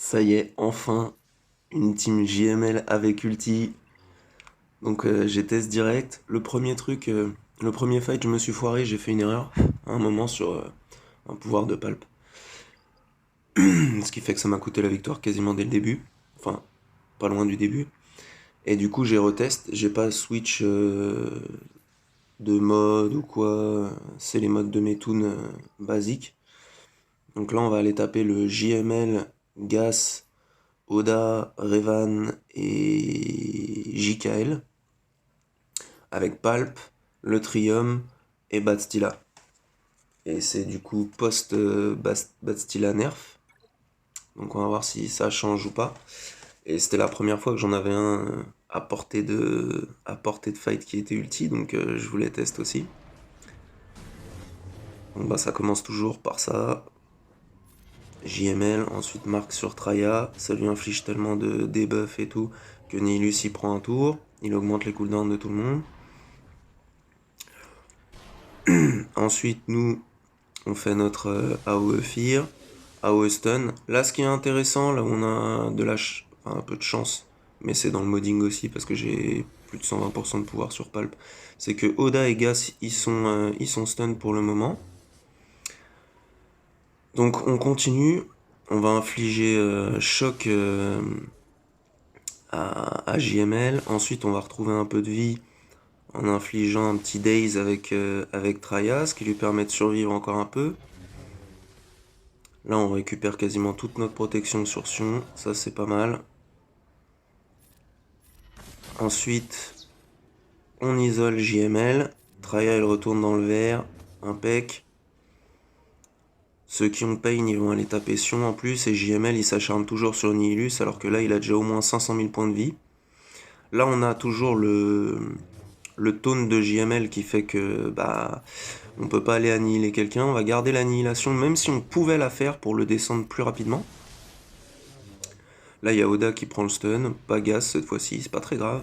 Ça y est, enfin, une team JML avec ulti. Donc j'ai test direct. Le premier fight, je me suis foiré, j'ai fait une erreur à un moment sur un pouvoir de palp. Ce qui fait que ça m'a coûté la victoire quasiment dès le début. Enfin, pas loin du début. Et du coup, j'ai retest. J'ai pas switch de mode ou quoi. C'est les modes de mes toons basiques. Donc là, on va aller taper le JML, Gas, Oda, Revan et JKL. Avec Palp, le Trium et Batstila. Et c'est du coup post Batstila nerf. Donc on va voir si ça change ou pas. Et c'était la première fois que j'en avais un à portée de fight qui était ulti, donc je voulais tester aussi. Donc bah ça commence toujours par ça. JML, ensuite marque sur Traya, ça lui inflige tellement de debuff et tout que Nihilus y prend un tour, il augmente les cooldowns de tout le monde. Ensuite nous on fait notre AOE Fear, AOE Stun. Là ce qui est intéressant, là où on a un peu de chance, mais c'est dans le modding aussi parce que j'ai plus de 120% de pouvoir sur Palp, c'est que Oda et Gas ils sont stun pour le moment. Donc on continue, on va infliger choc à JML, ensuite on va retrouver un peu de vie en infligeant un petit Daze avec Traya, ce qui lui permet de survivre encore un peu. Là, on récupère quasiment toute notre protection sur Sion, ça c'est pas mal. Ensuite, on isole JML. Traya, elle retourne dans le vert. Impec. Ceux qui ont Pain, ils vont aller taper Sion en plus. Et JML, il s'acharne toujours sur Nihilus, alors que là, il a déjà au moins 500 000 points de vie. Là, on a toujours le taunt de JML qui fait que bah on peut pas aller annihiler quelqu'un. On va garder l'annihilation, même si on pouvait la faire pour le descendre plus rapidement. Là, il y a Oda qui prend le stun. Pas Gas cette fois-ci, c'est pas très grave.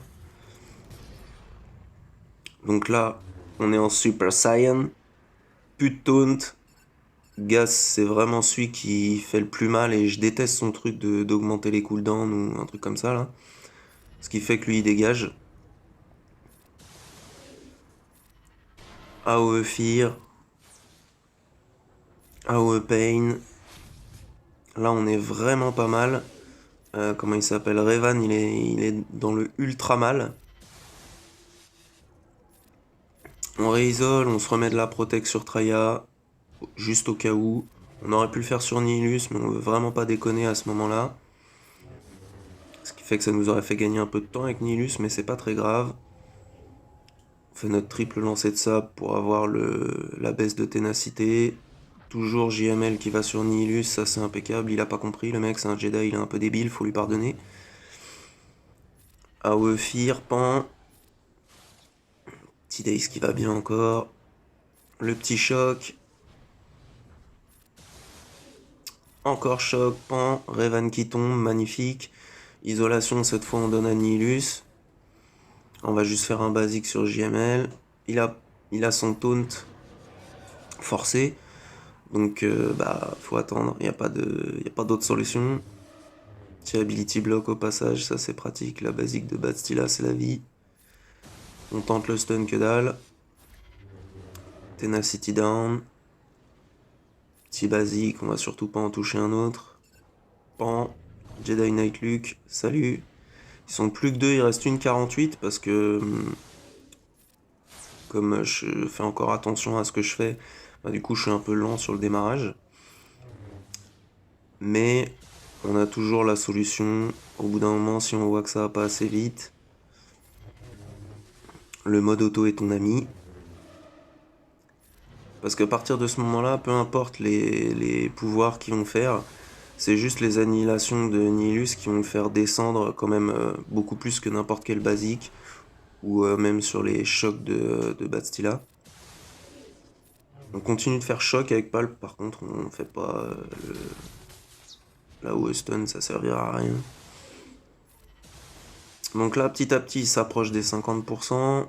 Donc là, on est en Super Saiyan. Plus de taunt. Gas, c'est vraiment celui qui fait le plus mal et je déteste son truc d'augmenter les cooldowns ou un truc comme ça là. Ce qui fait que lui il dégage. AOE Fear. AOE Pain. Là on est vraiment pas mal. Comment il s'appelle? Revan, il est dans le ultra mal. On réisole, on se remet de la protect sur Traya. Juste au cas où. On aurait pu le faire sur Nihilus, mais on veut vraiment pas déconner à ce moment-là. Ce qui fait que ça nous aurait fait gagner un peu de temps avec Nihilus, mais c'est pas très grave. On fait notre triple lancer de sable pour avoir la baisse de ténacité. Toujours JML qui va sur Nihilus, ça c'est impeccable. Il a pas compris, le mec, c'est un Jedi, il est un peu débile, faut lui pardonner. AOE Fear, Pan. Petit Daze qui va bien encore. Le petit choc. Encore choc, Pan. Revan qui tombe, magnifique. Isolation, cette fois on donne à Nihilus. On va juste faire un basique sur JML. Il a son taunt forcé. Donc bah faut attendre, il n'y a pas d'autre solution. Petit ability block au passage, ça c'est pratique. La basique de Batstila c'est la vie. On tente le stun que dalle. Tenacity down. Petit basique, on va surtout pas en toucher un autre. Pan. Jedi Knight Luke, salut. Ils sont plus que deux, il reste une 48 parce que comme je fais encore attention à ce que je fais, bah, du coup je suis un peu lent sur le démarrage. Mais on a toujours la solution. Au bout d'un moment, si on voit que ça va pas assez vite, le mode auto est ton ami. Parce qu'à partir de ce moment-là, peu importe les pouvoirs qu'ils vont faire, c'est juste les annihilations de Nihilus qui vont le faire descendre quand même beaucoup plus que n'importe quel basique, ou même sur les chocs de Batstila. On continue de faire choc avec Palp, par contre on fait pas la stun, ça servira à rien. Donc là, petit à petit, il s'approche des 50%.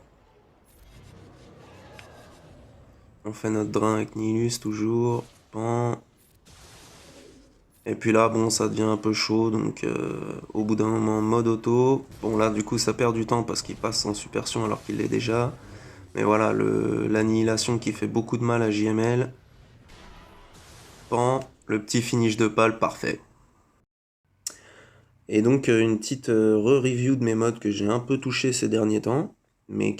On fait notre drain avec Nihilus toujours. Pan. Et puis là, bon, ça devient un peu chaud, donc au bout d'un moment, mode auto. Bon, là, du coup, ça perd du temps parce qu'il passe en supersion alors qu'il l'est déjà. Mais voilà, l'annihilation qui fait beaucoup de mal à JML. Pan, le petit finish de pal, parfait. Et donc, une petite re-review de mes mods que j'ai un peu touché ces derniers temps. Mais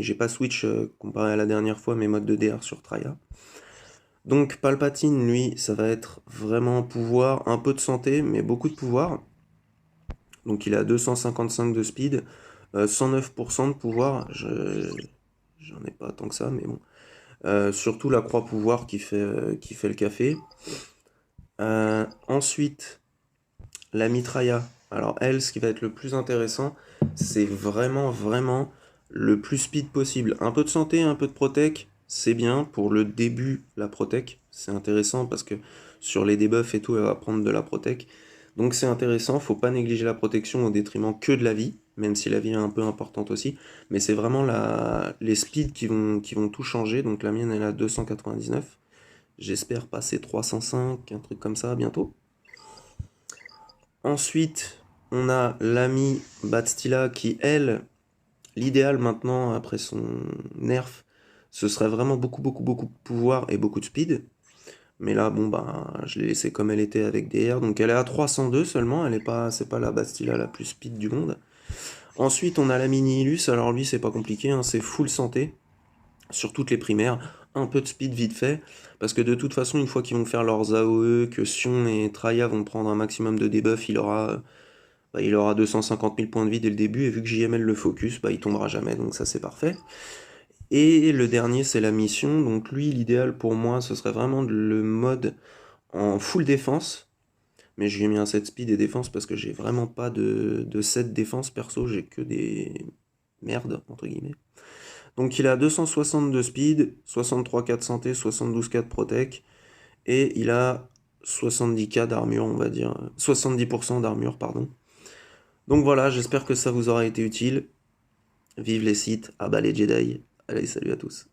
j'ai pas switch comparé à la dernière fois mes mods de DR sur Traya. Donc Palpatine, lui, ça va être vraiment pouvoir, un peu de santé, mais beaucoup de pouvoir. Donc il a 255 de speed, 109% de pouvoir. J'en ai pas tant que ça, mais bon. Surtout la croix pouvoir qui fait le café. Ensuite, la mitrailla. Alors elle, ce qui va être le plus intéressant, c'est vraiment le plus speed possible. Un peu de santé, un peu de protec, c'est bien. Pour le début, la protec, c'est intéressant parce que sur les debuffs et tout, elle va prendre de la protec. Donc c'est intéressant, faut pas négliger la protection au détriment que de la vie, même si la vie est un peu importante aussi. Mais c'est vraiment les speeds qui vont tout changer. Donc la mienne, elle a 299. J'espère passer 305, un truc comme ça bientôt. Ensuite, on a l'ami Batstila qui, elle, l'idéal maintenant, après son nerf, ce serait vraiment beaucoup de pouvoir et beaucoup de speed. Mais là, bon, bah, je l'ai laissée comme elle était avec DR. Donc elle est à 302 seulement, c'est pas la Batstila la plus speed du monde. Ensuite, on a l'ami Nihilus. Alors lui, c'est pas compliqué, hein, c'est full santé sur toutes les primaires. Un peu de speed vite fait, parce que de toute façon, une fois qu'ils vont faire leurs AOE, que Sion et Traya vont prendre un maximum de debuff, il aura 250 000 points de vie dès le début, et vu que JML le focus, bah, il tombera jamais, donc ça c'est parfait. Et le dernier, c'est la mission, donc lui, l'idéal pour moi, ce serait vraiment le mode en full défense, mais j'ai mis un set speed et défense parce que j'ai vraiment pas de set défense perso, j'ai que des merdes, entre guillemets. Donc il a 260 de speed, 63k de santé, 72k de protec, et il a 70k d'armure, on va dire, 70% d'armure, pardon. Donc voilà, j'espère que ça vous aura été utile. Vive les sites, à bas les Jedi. Allez, salut à tous.